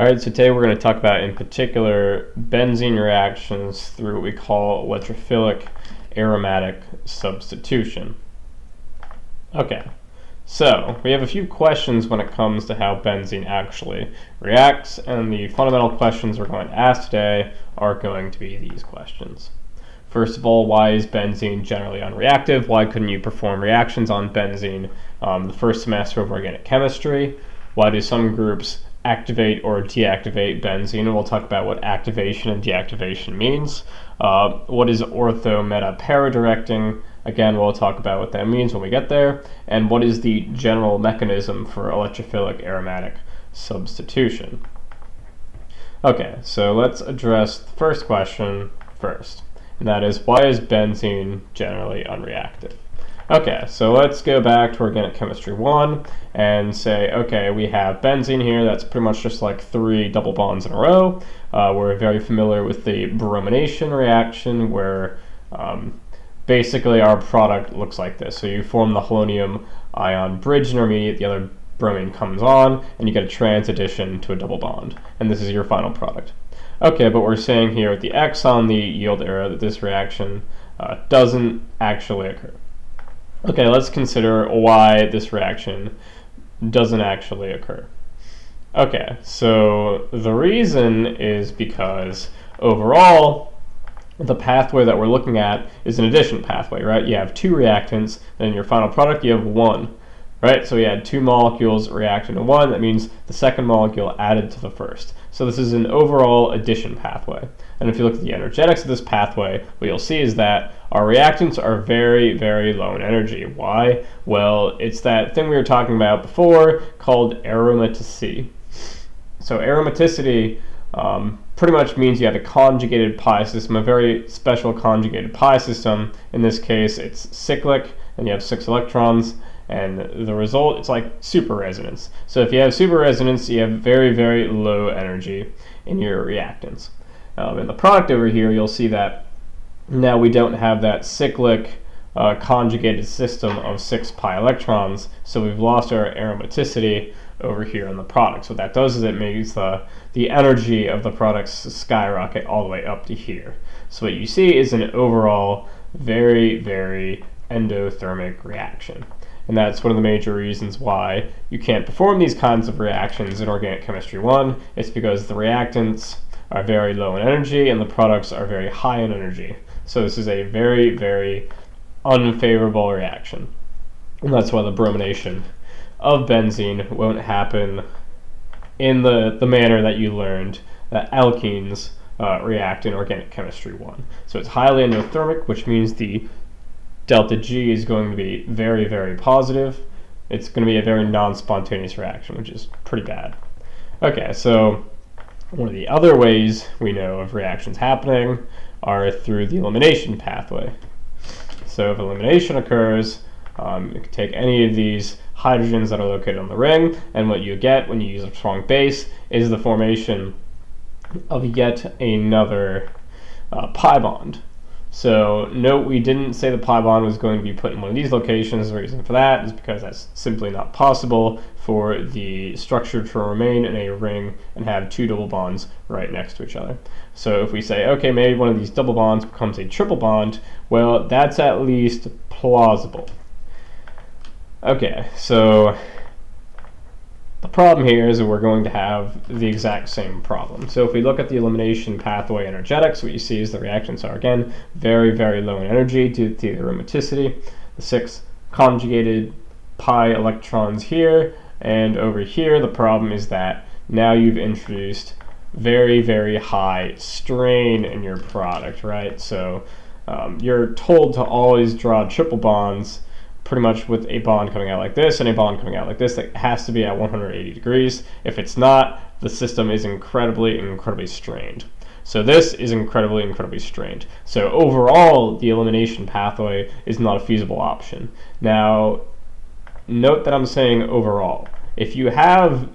Alright, so today we're going to talk about, in particular, benzene reactions through what we call electrophilic aromatic substitution. Okay, so we have a few questions when it comes to how benzene actually reacts, and the fundamental questions we're going to ask today are going to be these questions. First of all, why is benzene generally unreactive? Why couldn't you perform reactions on benzene the first semester of organic chemistry? Why do some groups activate or deactivate benzene? And we'll talk about what activation and deactivation means. What is ortho-meta-para-directing? Again, we'll talk about what that means when we get there. And what is the general mechanism for electrophilic aromatic substitution? Okay, so let's address the first question first. And that is, why is benzene generally unreactive? Okay, so let's go back to Organic Chemistry 1 and say, okay, we have benzene here. That's pretty much just like 3 double bonds in a row. We're very familiar with the bromination reaction where basically our product looks like this. So you form the polonium ion bridge intermediate, the other bromine comes on, and you get a trans addition to a double bond. And this is your final product. Okay, but we're saying here at the X on the yield arrow that this reaction doesn't actually occur. Okay, let's consider why this reaction doesn't actually occur. Okay, so the reason is because overall, the pathway that we're looking at is an addition pathway, right? You have 2 reactants, then in your final product you have 1, right? So we had 2 molecules react into 1, that means the second molecule added to the first. So this is an overall addition pathway. And if you look at the energetics of this pathway, what you'll see is that our reactants are very, very low in energy. Why? Well, it's that thing we were talking about before called aromaticity. So aromaticity pretty much means you have a conjugated pi system, a very special conjugated pi system. In this case, it's cyclic, and you have 6 electrons. And the result, it's like super resonance. So if you have super resonance, you have very, very low energy in your reactants. In the product over here, you'll see that now we don't have that cyclic conjugated system of 6 pi electrons, so we've lost our aromaticity over here in the product. So what that does is it makes the energy of the products skyrocket all the way up to here. So what you see is an overall very, very endothermic reaction. And that's one of the major reasons why you can't perform these kinds of reactions in Organic Chemistry 1. It's because the reactants are very low in energy and the products are very high in energy. So this is a very, very unfavorable reaction. And that's why the bromination of benzene won't happen in the manner that you learned that alkenes react in Organic Chemistry 1. So it's highly endothermic, which means the delta G is going to be very, very positive. It's going to be a very non-spontaneous reaction, which is pretty bad. Okay, so one of the other ways we know of reactions happening are through the elimination pathway. So if elimination occurs, you can take any of these hydrogens that are located on the ring, and what you get when you use a strong base is the formation of yet another pi bond. So note we didn't say the pi bond was going to be put in one of these locations. The reason for that is because that's simply not possible for the structure to remain in a ring and have 2 double bonds right next to each other. So if we say, okay, maybe one of these double bonds becomes a triple bond, well, that's at least plausible. Okay, so the problem here is that we're going to have the exact same problem. So if we look at the elimination pathway energetics, what you see is the reactants are, again, very, very low in energy due to the aromaticity. The 6 conjugated pi electrons here, and over here the problem is that now you've introduced very, very high strain in your product, right? So you're told to always draw triple bonds pretty much with a bond coming out like this and a bond coming out like this that has to be at 180 degrees. If it's not, the system is incredibly, incredibly strained. So this is incredibly, incredibly strained. So overall, the elimination pathway is not a feasible option. Now, note that I'm saying overall. If you have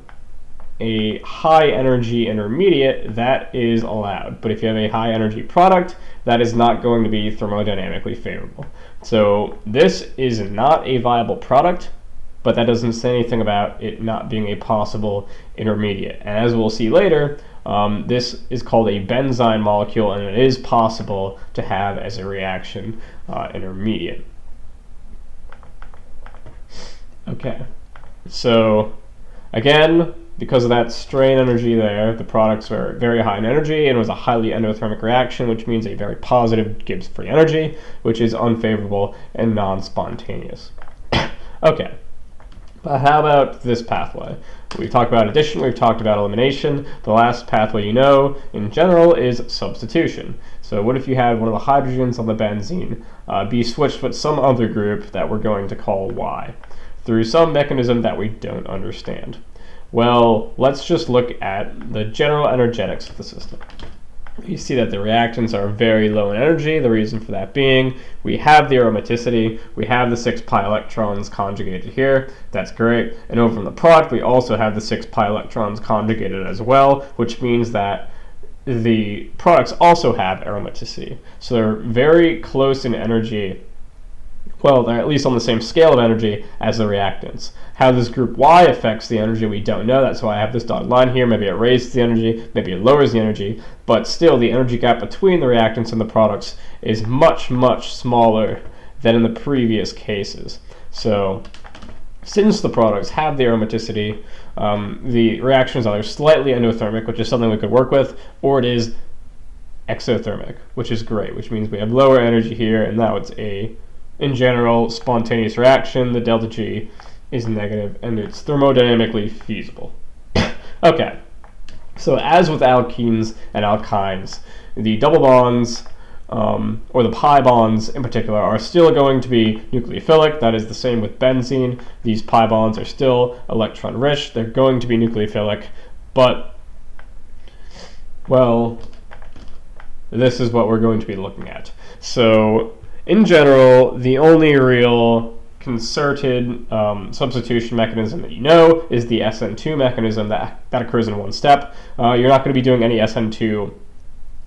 a high energy intermediate, that is allowed. But if you have a high energy product, that is not going to be thermodynamically favorable. So this is not a viable product, but that doesn't say anything about it not being a possible intermediate. And as we'll see later, this is called a benzyne molecule, and it is possible to have as a reaction intermediate. Okay, so again, because of that strain energy there, the products are very high in energy, and it was a highly endothermic reaction, which means a very positive Gibbs free energy, which is unfavorable and non-spontaneous. Okay, but how about this pathway? We've talked about addition, we've talked about elimination. The last pathway you know, in general, is substitution. So what if you had one of the hydrogens on the benzene be switched with some other group that we're going to call Y, through some mechanism that we don't understand? Well, let's just look at the general energetics of the system. You see that the reactants are very low in energy. The reason for that being, we have the aromaticity, we have the 6 pi electrons conjugated here. That's great. And over in the product, we also have the 6 pi electrons conjugated as well, which means that the products also have aromaticity. So they're very close in energy. Well, they're at least on the same scale of energy as the reactants. How this group Y affects the energy, we don't know. That's why I have this dotted line here. Maybe it raises the energy, maybe it lowers the energy, but still the energy gap between the reactants and the products is much, much smaller than in the previous cases. So since the products have the aromaticity, the reaction is either slightly endothermic, which is something we could work with, or it is exothermic, which is great, which means we have lower energy here, and now it's in general, spontaneous reaction. The delta G is negative, and it's thermodynamically feasible. Okay, so as with alkenes and alkynes, the double bonds, or the pi bonds in particular, are still going to be nucleophilic. That is the same with benzene. These pi bonds are still electron rich. They're going to be nucleophilic, but, well, this is what we're going to be looking at. So in general, the only real concerted substitution mechanism that you know is the SN2 mechanism that occurs in one step. You're not going to be doing any SN2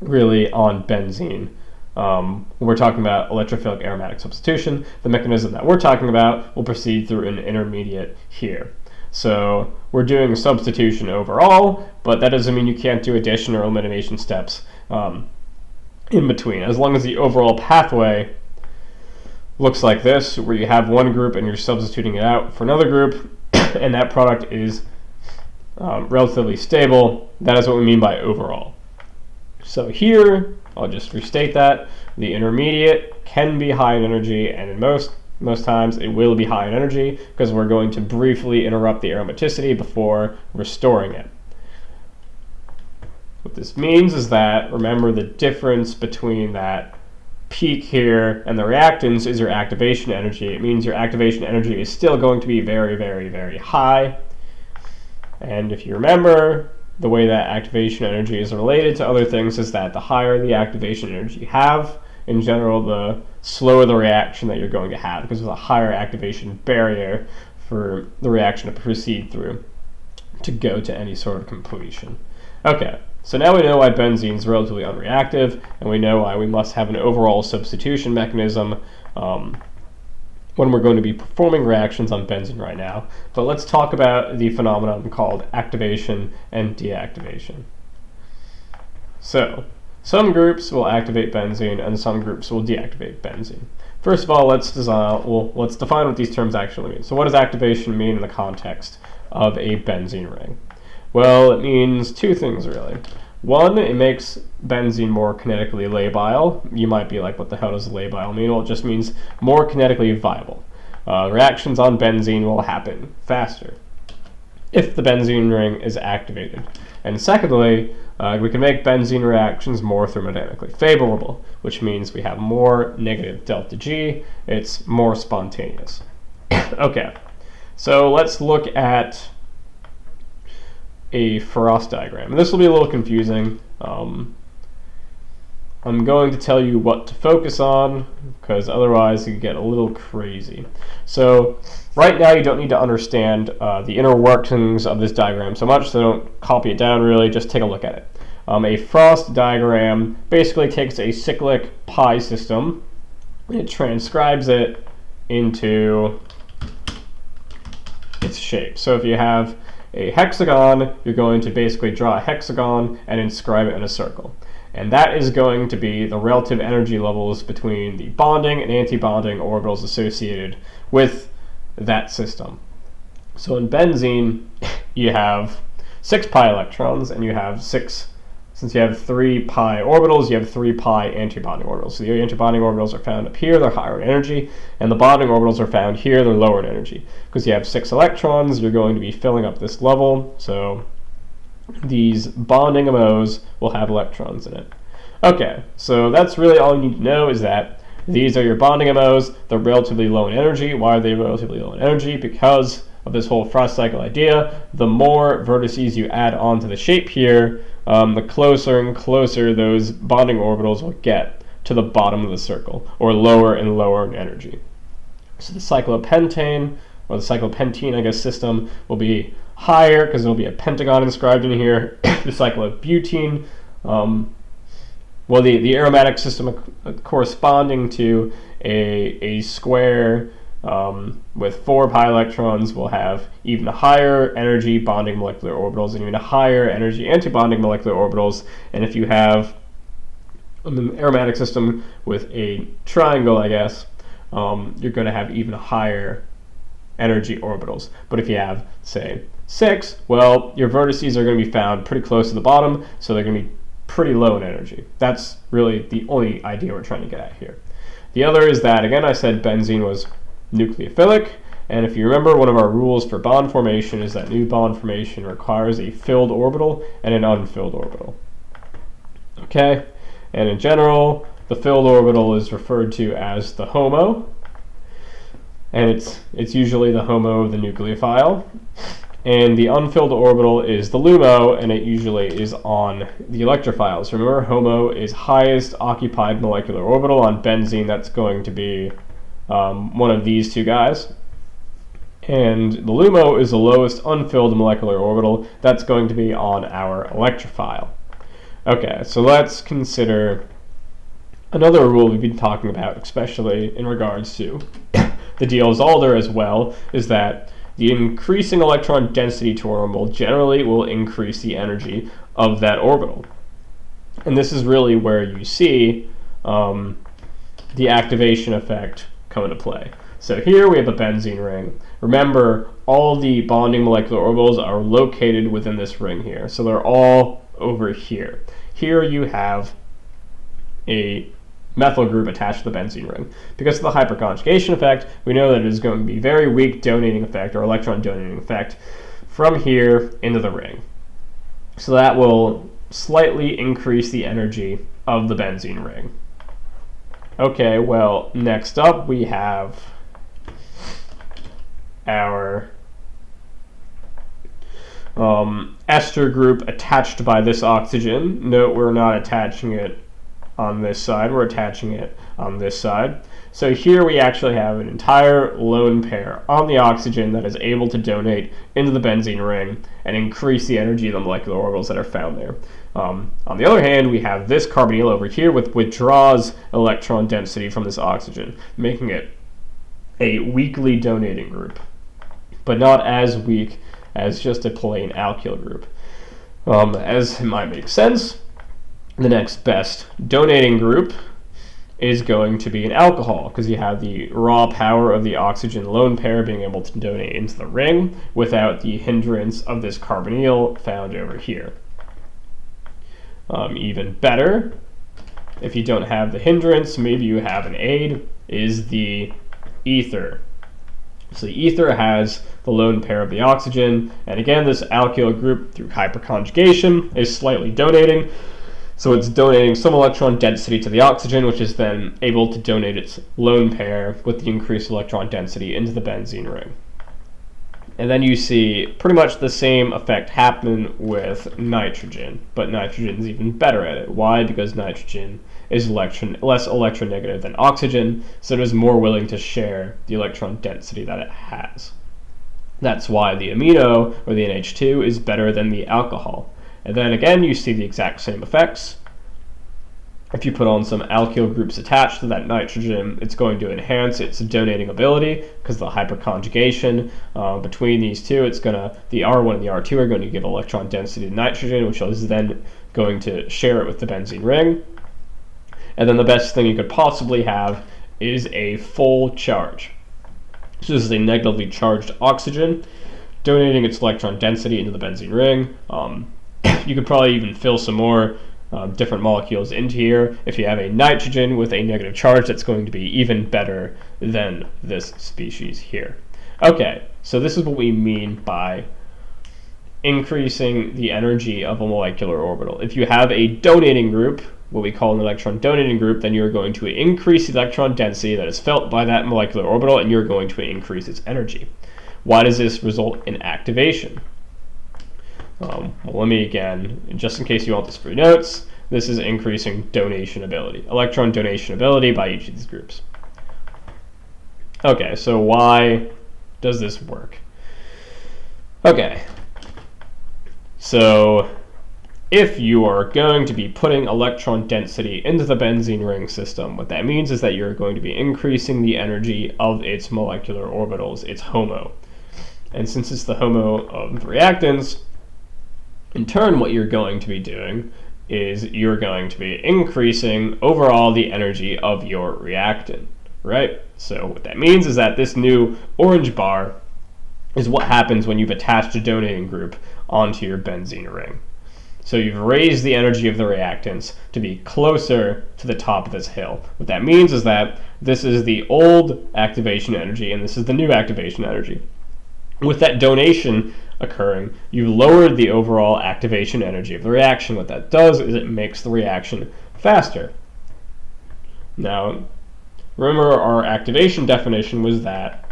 really on benzene. When we're talking about electrophilic aromatic substitution, the mechanism that we're talking about will proceed through an intermediate here. So we're doing substitution overall, but that doesn't mean you can't do addition or elimination steps in between, as long as the overall pathway looks like this, where you have one group and you're substituting it out for another group, and that product is relatively stable. That is what we mean by overall. So here, I'll just restate that. The intermediate can be high in energy, and in most times it will be high in energy, because we're going to briefly interrupt the aromaticity before restoring it. What this means is that, remember, the difference between that peak here and the reactants is your activation energy. It means your activation energy is still going to be very, very, very high. And if you remember, the way that activation energy is related to other things is that the higher the activation energy you have, in general, the slower the reaction that you're going to have, because there's a higher activation barrier for the reaction to proceed through to go to any sort of completion. Okay. So now we know why benzene is relatively unreactive, and we know why we must have an overall substitution mechanism when we're going to be performing reactions on benzene right now. But let's talk about the phenomenon called activation and deactivation. So some groups will activate benzene, and some groups will deactivate benzene. First of all, let's define what these terms actually mean. So what does activation mean in the context of a benzene ring? Well, it means two things, really. One, it makes benzene more kinetically labile. You might be like, what the hell does labile mean? Well, it just means more kinetically viable. Reactions on benzene will happen faster if the benzene ring is activated. And secondly, we can make benzene reactions more thermodynamically favorable, which means we have more negative delta G. It's more spontaneous. Okay, so let's look at a Frost diagram. And this will be a little confusing. I'm going to tell you what to focus on, because otherwise you get a little crazy. So right now you don't need to understand the inner workings of this diagram so much, so don't copy it down really, just take a look at it. A Frost diagram basically takes a cyclic pi system, it transcribes it into its shape. So if you have a hexagon, you're going to basically draw a hexagon and inscribe it in a circle. And that is going to be the relative energy levels between the bonding and anti-bonding orbitals associated with that system. So in benzene, you have 6 pi electrons, and you have since you have 3 pi orbitals, you have 3 pi antibonding orbitals. So the antibonding orbitals are found up here, they're higher in energy, and the bonding orbitals are found here, they're lower in energy. Because you have 6 electrons, you're going to be filling up this level, so these bonding MOs will have electrons in it. Okay, so that's really all you need to know, is that these are your bonding MOs, they're relatively low in energy. Why are they relatively low in energy? Because of this whole frost cycle idea. The more vertices you add onto the shape here, the closer and closer those bonding orbitals will get to the bottom of the circle, or lower and lower in energy. So the cyclopentane, or the cyclopentene, I guess, system will be higher because there'll be a pentagon inscribed in here. The cyclobutene, well, the aromatic system corresponding to a square with 4 pi electrons will have even higher energy bonding molecular orbitals and even higher energy antibonding molecular orbitals. And if you have an aromatic system with a triangle, I guess, you're going to have even higher energy orbitals. But if you have, say, 6, well, your vertices are going to be found pretty close to the bottom, so they're going to be pretty low in energy. That's really the only idea we're trying to get at here. The other is that, again, I said benzene was nucleophilic, and if you remember, one of our rules for bond formation is that new bond formation requires a filled orbital and an unfilled orbital. Okay, and in general, the filled orbital is referred to as the HOMO, and it's usually the HOMO of the nucleophile, and the unfilled orbital is the LUMO, and it usually is on the electrophiles. Remember, HOMO is highest occupied molecular orbital. On benzene, that's going to be one of these two guys. And the LUMO is the lowest unfilled molecular orbital. That's going to be on our electrophile. Okay, so let's consider another rule we've been talking about, especially in regards to the Diels-Alder as well, is that the increasing electron density to our orbital generally will increase the energy of that orbital. And this is really where you see the activation effect come into play. So here we have a benzene ring. Remember, all the bonding molecular orbitals are located within this ring here. So they're all over here. Here you have a methyl group attached to the benzene ring. Because of the hyperconjugation effect, we know that it is going to be very weak donating effect, or electron donating effect, from here into the ring. So that will slightly increase the energy of the benzene ring. Okay, well, next up we have our ester group attached by this oxygen. Note we're not attaching it on this side, we're attaching it on this side. So here we actually have an entire lone pair on the oxygen that is able to donate into the benzene ring and increase the energy of the molecular orbitals that are found there. On the other hand, we have this carbonyl over here which withdraws electron density from this oxygen, making it a weakly donating group, but not as weak as just a plain alkyl group. As it might make sense, the next best donating group is going to be an alcohol, because you have the raw power of the oxygen lone pair being able to donate into the ring without the hindrance of this carbonyl found over here. Even better, if you don't have the hindrance, maybe you have an aid, is the ether. So the ether has the lone pair of the oxygen, and again, this alkyl group, through hyperconjugation, is slightly donating. So it's donating some electron density to the oxygen, which is then able to donate its lone pair with the increased electron density into the benzene ring. And then you see pretty much the same effect happen with nitrogen, but nitrogen is even better at it. Why? Because nitrogen is less electronegative than oxygen, so it is more willing to share the electron density that it has. That's why the amino, or the NH2, is better than the alcohol. And then again, you see the exact same effects. If you put on some alkyl groups attached to that nitrogen, it's going to enhance its donating ability because the hyperconjugation between these two, the R1 and the R2 are going to give electron density to nitrogen, which is then going to share it with the benzene ring. And then the best thing you could possibly have is a full charge. So this is a negatively charged oxygen donating its electron density into the benzene ring. You could probably even fill some more different molecules into here. If you have a nitrogen with a negative charge, that's going to be even better than this species here. Okay, so this is what we mean by increasing the energy of a molecular orbital. If you have a donating group, what we call an electron donating group, then you're going to increase the electron density that is felt by that molecular orbital, and you're going to increase its energy. Why does this result in activation? Well, let me again, just in case you want this for notes, this is increasing donation ability, electron donation ability by each of these groups. Okay, so why does this work? Okay, so if you are going to be putting electron density into the benzene ring system, what that means is that you're going to be increasing the energy of its molecular orbitals, its HOMO. And since it's the HOMO of the reactants, in turn, what you're going to be doing is you're going to be increasing overall the energy of your reactant, right? So what that means is that this new orange bar is what happens when you've attached a donating group onto your benzene ring. So you've raised the energy of the reactants to be closer to the top of this hill. What that means is that this is the old activation energy and this is the new activation energy. With that donation occurring, you lowered the overall activation energy of the reaction. What that does is it makes the reaction faster. Now, remember our activation definition was that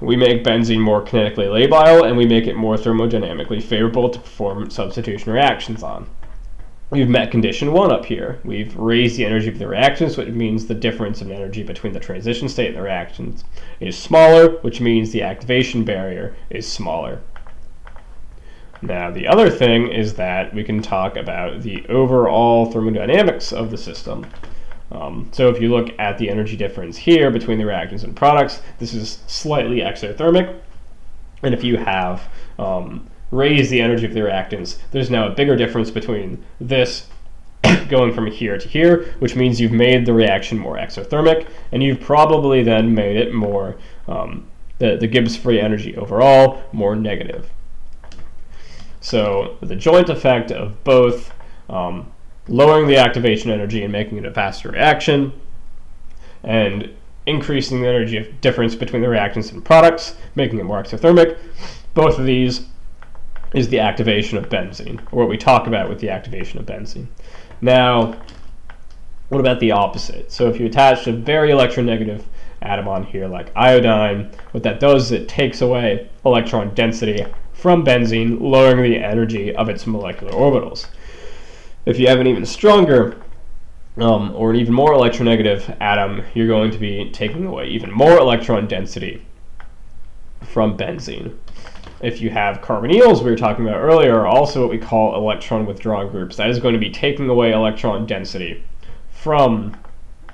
we make benzene more kinetically labile and we make it more thermodynamically favorable to perform substitution reactions on. We've met condition 1 up here. We've raised the energy of the reactants, which means the difference in energy between the transition state and the reactants is smaller, which means the activation barrier is smaller. Now, the other thing is that we can talk about the overall thermodynamics of the system. So if you look at the energy difference here between the reactants and products, this is slightly exothermic. And if you have raise the energy of the reactants, there's now a bigger difference between this going from here to here, which means you've made the reaction more exothermic, and you've probably then made it more, the Gibbs free energy overall, more negative. So the joint effect of both lowering the activation energy and making it a faster reaction, and increasing the energy difference between the reactants and products, making it more exothermic, both of these is the activation of benzene, or what we talk about with the activation of benzene. Now, what about the opposite? So if you attach a very electronegative atom on here, like iodine, what that does is it takes away electron density from benzene, lowering the energy of its molecular orbitals. If you have an even stronger or an even more electronegative atom, you're going to be taking away even more electron density from benzene. If you have carbonyls, we were talking about earlier, are also what we call electron withdrawal groups. That is going to be taking away electron density from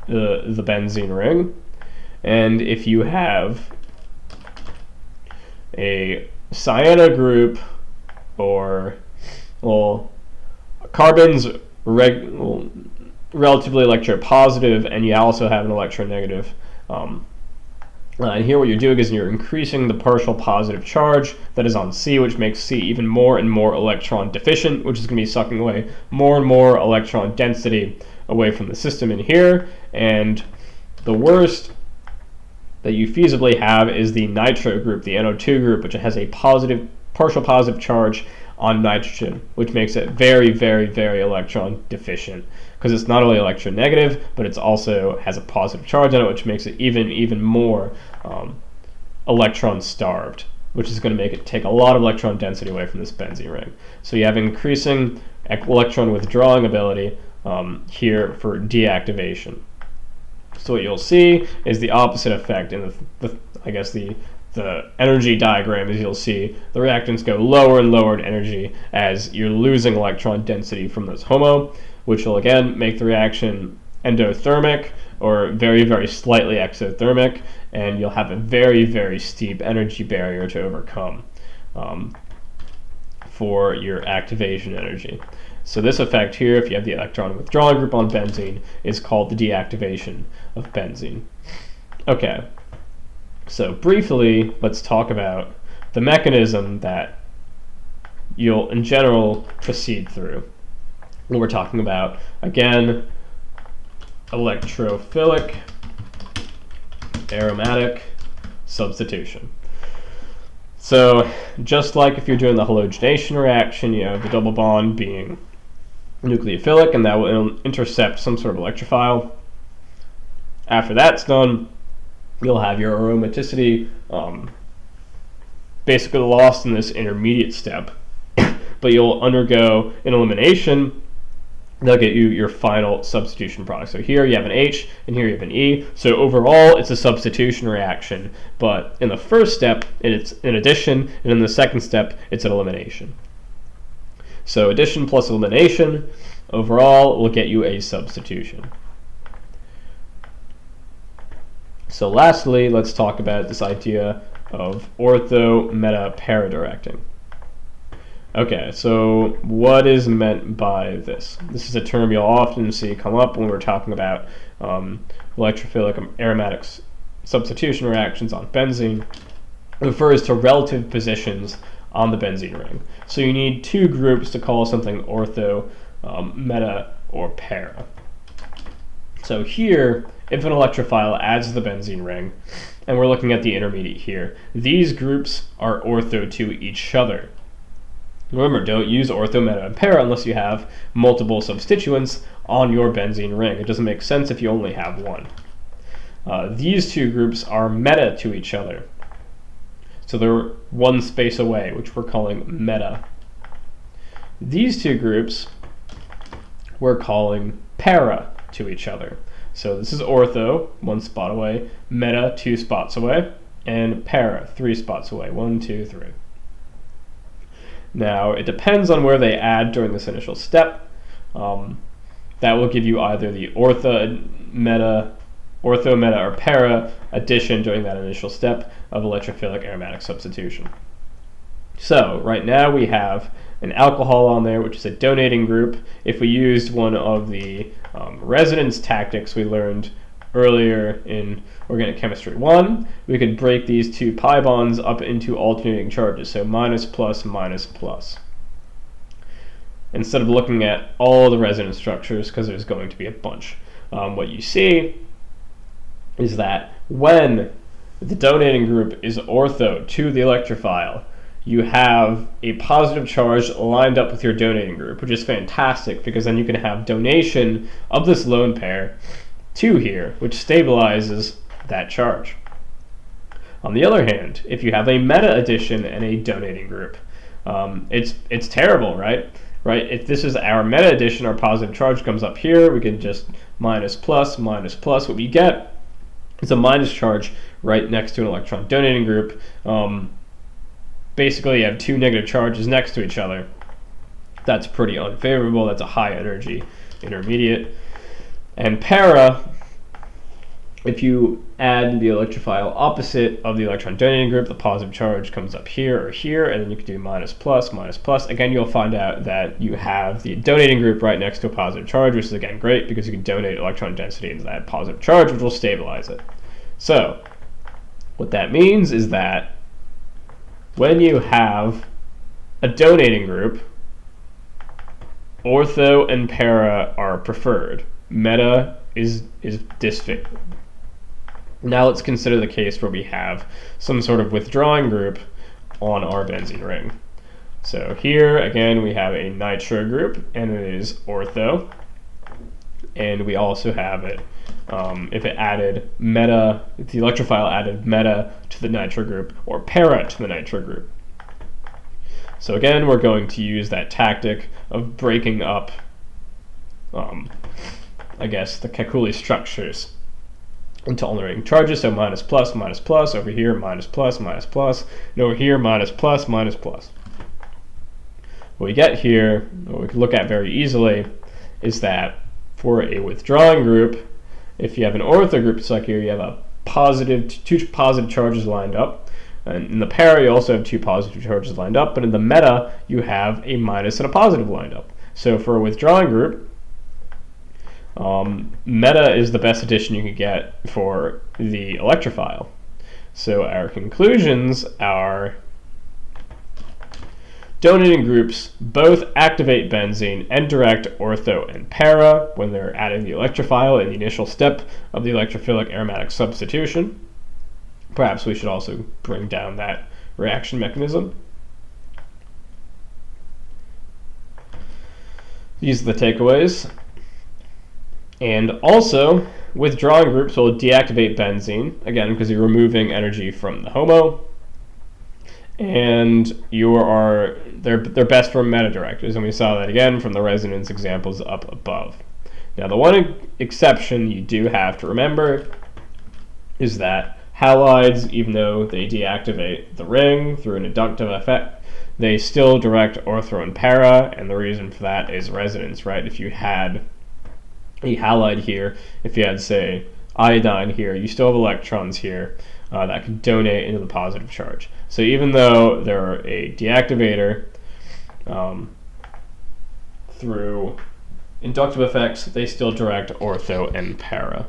the benzene ring. And if you have a cyano group, or, well, carbon's relatively electropositive, and you also have an electronegative. And here what you're doing is you're increasing the partial positive charge that is on C, which makes C even more and more electron deficient, which is going to be sucking away more and more electron density away from the system in here. And the worst that you feasibly have is the nitro group, the NO2 group, which has a partial positive charge on nitrogen, which makes it very, very, very electron deficient, because it's not only electronegative, but it's also has a positive charge on it, which makes it even more electron starved, which is going to make it take a lot of electron density away from this benzene ring. So you have increasing electron withdrawing ability here for deactivation. So what you'll see is the opposite effect in the energy diagram. As you'll see, the reactants go lower and lower in energy as you're losing electron density from those HOMO, which will again make the reaction endothermic or very, very slightly exothermic, and you'll have a very, very steep energy barrier to overcome for your activation energy. So this effect here, if you have the electron withdrawal group on benzene, is called the deactivation of benzene. Okay, so briefly, let's talk about the mechanism that you'll, in general, proceed through. When we're talking about, again, electrophilic, aromatic substitution. So just like if you're doing the halogenation reaction, you have the double bond being nucleophilic, and that will intercept some sort of electrophile. After that's done, you'll have your aromaticity basically lost in this intermediate step, but you'll undergo an elimination. They'll get you your final substitution product. So here you have an H, and here you have an E. So overall, it's a substitution reaction. But in the first step, it's an addition, and in the second step, it's an elimination. So addition plus elimination, overall, will get you a substitution. So lastly, let's talk about this idea of ortho, meta, para directing. Okay, so what is meant by this? This is a term you'll often see come up when we're talking about electrophilic aromatic substitution reactions on benzene. It refers to relative positions on the benzene ring. So you need two groups to call something ortho, meta, or para. So here, if an electrophile adds to the benzene ring, and we're looking at the intermediate here, these groups are ortho to each other. Remember, don't use ortho, meta, and para unless you have multiple substituents on your benzene ring. It doesn't make sense if you only have one. These two groups are meta to each other. So they're one space away, which we're calling meta. These two groups we're calling para to each other. So this is ortho, 1 spot away, meta, 2 spots away, and para, 3 spots away, 1, 2, 3. Now, it depends on where they add during this initial step. That will give you either the ortho, meta, or para addition during that initial step of electrophilic aromatic substitution. So, right now we have an alcohol on there, which is a donating group. If we used one of the resonance tactics we learned earlier in Organic Chemistry 1, we could break these two pi bonds up into alternating charges, so minus plus minus plus. Instead of looking at all the resonance structures, because there's going to be a bunch. What you see is that when the donating group is ortho to the electrophile, you have a positive charge lined up with your donating group, which is fantastic because then you can have donation of this lone pair to here, which stabilizes that charge. On the other hand, if you have a meta addition and a donating group, it's terrible, right? If this is our meta addition, our positive charge comes up here. We can just minus plus minus plus. What we get is a minus charge right next to an electron donating group. Basically, you have two negative charges next to each other. That's pretty unfavorable. That's a high energy intermediate. And para, if you add the electrophile opposite of the electron donating group, the positive charge comes up here or here, and then you can do minus plus, minus plus. Again, you'll find out that you have the donating group right next to a positive charge, which is again great because you can donate electron density into that positive charge, which will stabilize it. So, what that means is that when you have a donating group, ortho and para are preferred. Meta is disfavored. Now let's consider the case where we have some sort of withdrawing group on our benzene ring. So here, again, we have a nitro group, and it is ortho. And we also have it, if it added meta, if the electrophile added meta to the nitro group, or para to the nitro group. So again, we're going to use that tactic of breaking up, I guess, the Kekuli structures into alternating charges. So minus plus, minus plus, over here, minus plus, minus plus, and over here, minus plus, minus plus. What we get here, what we can look at very easily, is that for a withdrawing group, if you have an ortho group, just like here, you have two positive charges lined up. And in the para, you also have two positive charges lined up, but in the meta, you have a minus and a positive lined up. So for a withdrawing group, meta is the best addition you can get for the electrophile. So our conclusions are: donating groups both activate benzene and direct ortho and para when they're adding the electrophile in the initial step of the electrophilic aromatic substitution. Perhaps we should also bring down that reaction mechanism. These are the takeaways. And also, withdrawing groups will deactivate benzene, again, because you're removing energy from the HOMO. And they're best for meta-directors, and we saw that again from the resonance examples up above. Now, the one exception you do have to remember is that halides, even though they deactivate the ring through an inductive effect, they still direct ortho and para, and the reason for that is resonance, right? If you had a halide here, if you had, say, iodine here, you still have electrons here that can donate into the positive charge. So even though they're a deactivator through inductive effects, they still direct ortho and para.